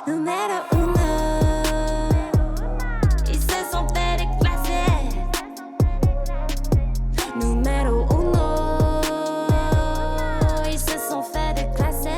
Numéro uno, ils se sont fait déclasser. Numéro uno, ils se sont fait déclasser.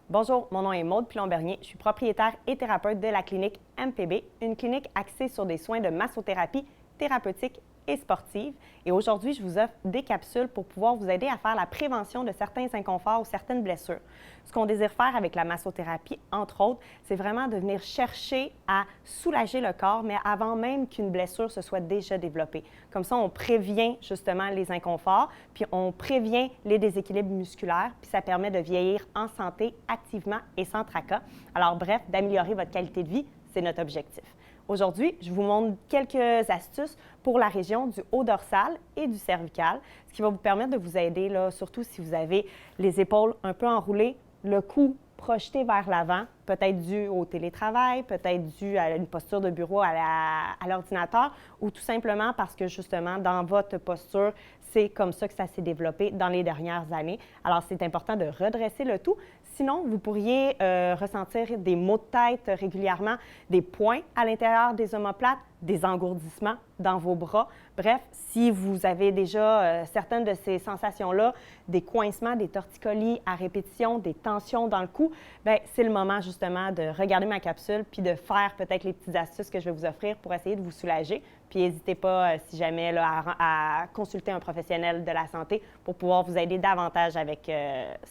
Bonjour, mon nom est Maude Pilon-Bernier. Je suis propriétaire et thérapeute de la clinique MPB, une clinique axée sur des soins de massothérapie thérapeutique et sportive. Et aujourd'hui, je vous offre des capsules pour pouvoir vous aider à faire la prévention de certains inconforts ou certaines blessures. Ce qu'on désire faire avec la massothérapie, entre autres, c'est vraiment de venir chercher à soulager le corps, mais avant même qu'une blessure se soit déjà développée. Comme ça, on prévient justement les inconforts, puis on prévient les déséquilibres musculaires, puis ça permet de vieillir en santé, activement et sans tracas. Alors bref, d'améliorer votre qualité de vie, c'est notre objectif. Aujourd'hui, je vous montre quelques astuces pour la région du haut dorsal et du cervical, ce qui va vous permettre de vous aider, là, surtout si vous avez les épaules un peu enroulées, le cou projeté vers l'avant, peut-être dû au télétravail, peut-être dû à une posture de bureau à l'ordinateur, ou tout simplement parce que justement, dans votre posture, c'est comme ça que ça s'est développé dans les dernières années. Alors, c'est important de redresser le tout. Sinon, vous pourriez ressentir des maux de tête régulièrement, des points à l'intérieur des omoplates, des engourdissements dans vos bras. Bref, si vous avez déjà certaines de ces sensations-là, des coincements, des torticolis à répétition, des tensions dans le cou, bien, c'est le moment justement de regarder ma capsule puis de faire peut-être les petites astuces que je vais vous offrir pour essayer de vous soulager. Puis n'hésitez pas, si jamais, là, à consulter un professionnel de la santé pour pouvoir vous aider davantage avec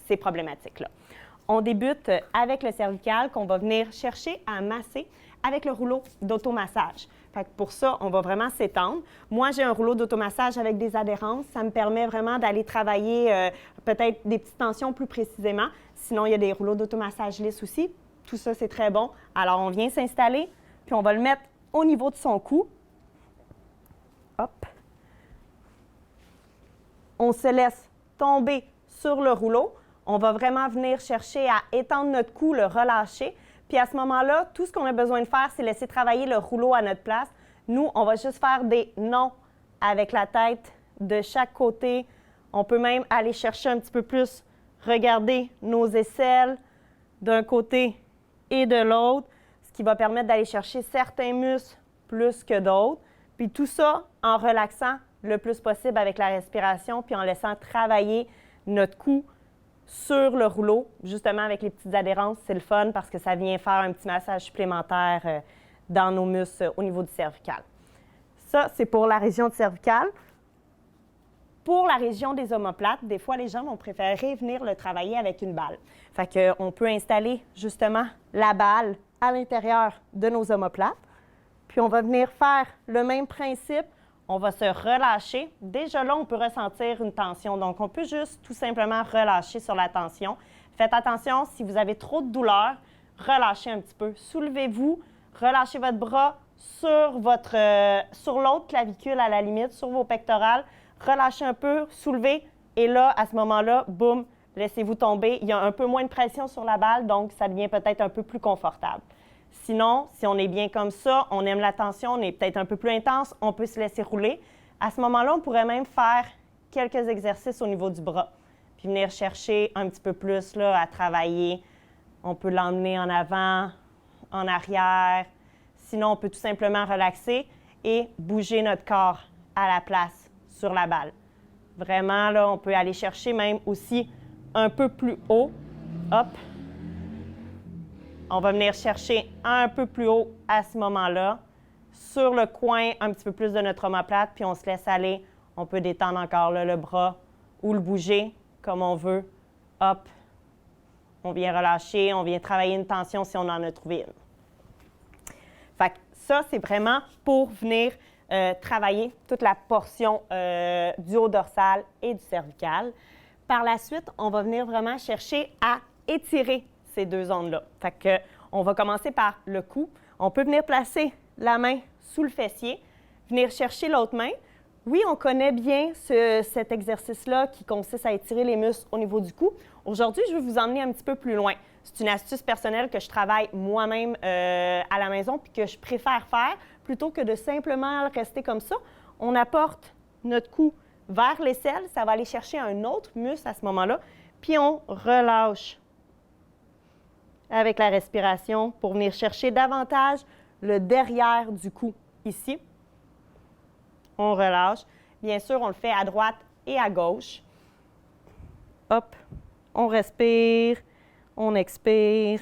ces problématiques-là. On débute avec le cervical qu'on va venir chercher à masser avec le rouleau d'automassage. Fait que pour ça, on va vraiment s'étendre. Moi, j'ai un rouleau d'automassage avec des adhérences. Ça me permet vraiment d'aller travailler peut-être des petites tensions plus précisément. Sinon, il y a des rouleaux d'automassage lisses aussi. Tout ça, c'est très bon. Alors, on vient s'installer, puis on va le mettre au niveau de son cou. Hop. On se laisse tomber sur le rouleau. On va vraiment venir chercher à étendre notre cou, le relâcher. Puis à ce moment-là, tout ce qu'on a besoin de faire, c'est laisser travailler le rouleau à notre place. Nous, on va juste faire des non avec la tête de chaque côté. On peut même aller chercher un petit peu plus, regarder nos aisselles d'un côté et de l'autre, ce qui va permettre d'aller chercher certains muscles plus que d'autres. Puis tout ça en relaxant le plus possible avec la respiration, puis en laissant travailler notre cou sur le rouleau, justement avec les petites adhérences. C'est le fun parce que ça vient faire un petit massage supplémentaire dans nos muscles au niveau du cervical. Ça, c'est pour la région du cervical. Pour la région des omoplates, des fois, les gens vont préférer venir le travailler avec une balle. Fait qu'on peut installer justement la balle à l'intérieur de nos omoplates. Puis on va venir faire le même principe. On va se relâcher. Déjà là, on peut ressentir une tension. Donc, on peut juste tout simplement relâcher sur la tension. Faites attention, si vous avez trop de douleur, relâchez un petit peu. Soulevez-vous, relâchez votre bras sur l'autre clavicule à la limite, sur vos pectorales. Relâchez un peu, soulevez. Et là, à ce moment-là, boum, laissez-vous tomber. Il y a un peu moins de pression sur la balle, donc ça devient peut-être un peu plus confortable. Sinon, si on est bien comme ça, on aime la tension, on est peut-être un peu plus intense, on peut se laisser rouler. À ce moment-là, on pourrait même faire quelques exercices au niveau du bras, puis venir chercher un petit peu plus là, à travailler. On peut l'emmener en avant, en arrière. Sinon, on peut tout simplement relaxer et bouger notre corps à la place sur la balle. Vraiment, là, on peut aller chercher même aussi un peu plus haut. Hop! On va venir chercher un peu plus haut à ce moment-là, sur le coin un petit peu plus de notre omoplate, puis on se laisse aller. On peut détendre encore là, le bras ou le bouger comme on veut. Hop, on vient relâcher, on vient travailler une tension si on en a trouvé une. Fait que ça, c'est vraiment pour venir travailler toute la portion du haut dorsal et du cervical. Par la suite, on va venir vraiment chercher à étirer ces deux zones-là. Fait que, on va commencer par le cou. On peut venir placer la main sous le fessier, venir chercher l'autre main. Oui, on connaît bien cet exercice-là qui consiste à étirer les muscles au niveau du cou. Aujourd'hui, je vais vous emmener un petit peu plus loin. C'est une astuce personnelle que je travaille moi-même à la maison puis que je préfère faire plutôt que de simplement rester comme ça. On apporte notre cou vers l'aisselle. Ça va aller chercher un autre muscle à ce moment-là. Puis on relâche avec la respiration pour venir chercher davantage le derrière du cou ici. On relâche. Bien sûr, on le fait à droite et à gauche. Hop, on respire, on expire,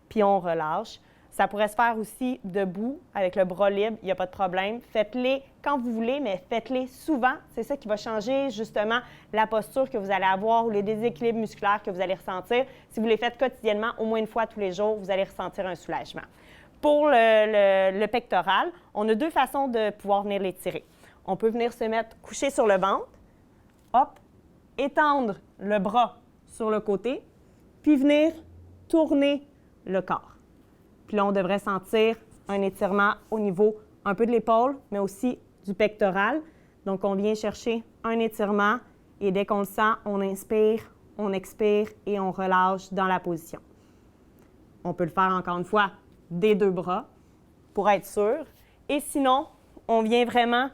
puis on relâche. Ça pourrait se faire aussi debout, avec le bras libre, il n'y a pas de problème. Faites-les quand vous voulez, mais faites-les souvent. C'est ça qui va changer justement la posture que vous allez avoir ou les déséquilibres musculaires que vous allez ressentir. Si vous les faites quotidiennement, au moins une fois tous les jours, vous allez ressentir un soulagement. Pour le pectoral, on a deux façons de pouvoir venir l'étirer. On peut venir se mettre couché sur le ventre, hop, étendre le bras sur le côté, puis venir tourner le corps. Puis là, on devrait sentir un étirement au niveau un peu de l'épaule, mais aussi du pectoral. Donc, on vient chercher un étirement et dès qu'on le sent, on inspire, on expire et on relâche dans la position. On peut le faire encore une fois des deux bras pour être sûr. Et sinon, on vient vraiment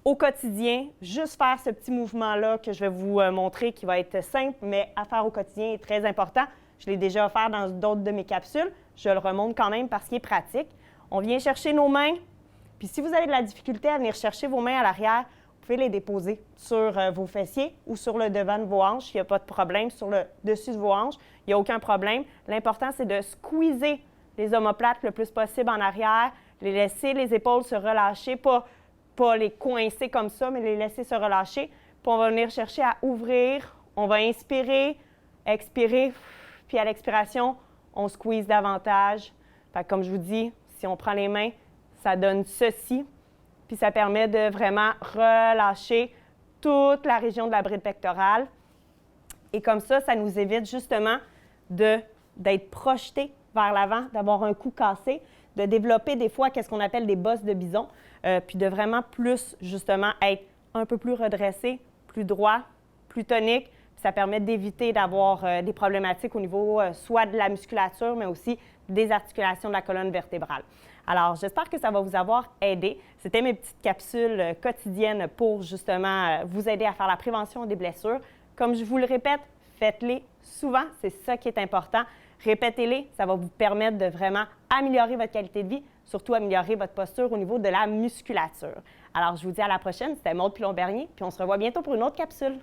au quotidien juste faire ce petit mouvement-là que je vais vous montrer qui va être simple, mais à faire au quotidien est très important. Je l'ai déjà offert dans d'autres de mes capsules. Je le remonte quand même parce qu'il est pratique. On vient chercher nos mains. Puis si vous avez de la difficulté à venir chercher vos mains à l'arrière, vous pouvez les déposer sur vos fessiers ou sur le devant de vos hanches. Il n'y a pas de problème. Sur le dessus de vos hanches, il n'y a aucun problème. L'important, c'est de squeezer les omoplates le plus possible en arrière, les laisser les épaules se relâcher, pas les coincer comme ça, mais les laisser se relâcher. Puis on va venir chercher à ouvrir. On va inspirer, expirer. Puis à l'expiration, on squeeze davantage. Fait que comme je vous dis, si on prend les mains, ça donne ceci. Puis ça permet de vraiment relâcher toute la région de la bride pectorale. Et comme ça nous évite justement d'être projeté vers l'avant, d'avoir un cou cassé, de développer des fois qu'est-ce qu'on appelle des bosses de bison, puis de vraiment plus justement être un peu plus redressé, plus droit, plus tonique. Ça permet d'éviter d'avoir des problématiques au niveau soit de la musculature, mais aussi des articulations de la colonne vertébrale. Alors, j'espère que ça va vous avoir aidé. C'était mes petites capsules quotidiennes pour justement vous aider à faire la prévention des blessures. Comme je vous le répète, faites-les souvent, c'est ça qui est important. Répétez-les, ça va vous permettre de vraiment améliorer votre qualité de vie, surtout améliorer votre posture au niveau de la musculature. Alors, je vous dis à la prochaine, c'était Maude Pilon-Bernier, puis on se revoit bientôt pour une autre capsule.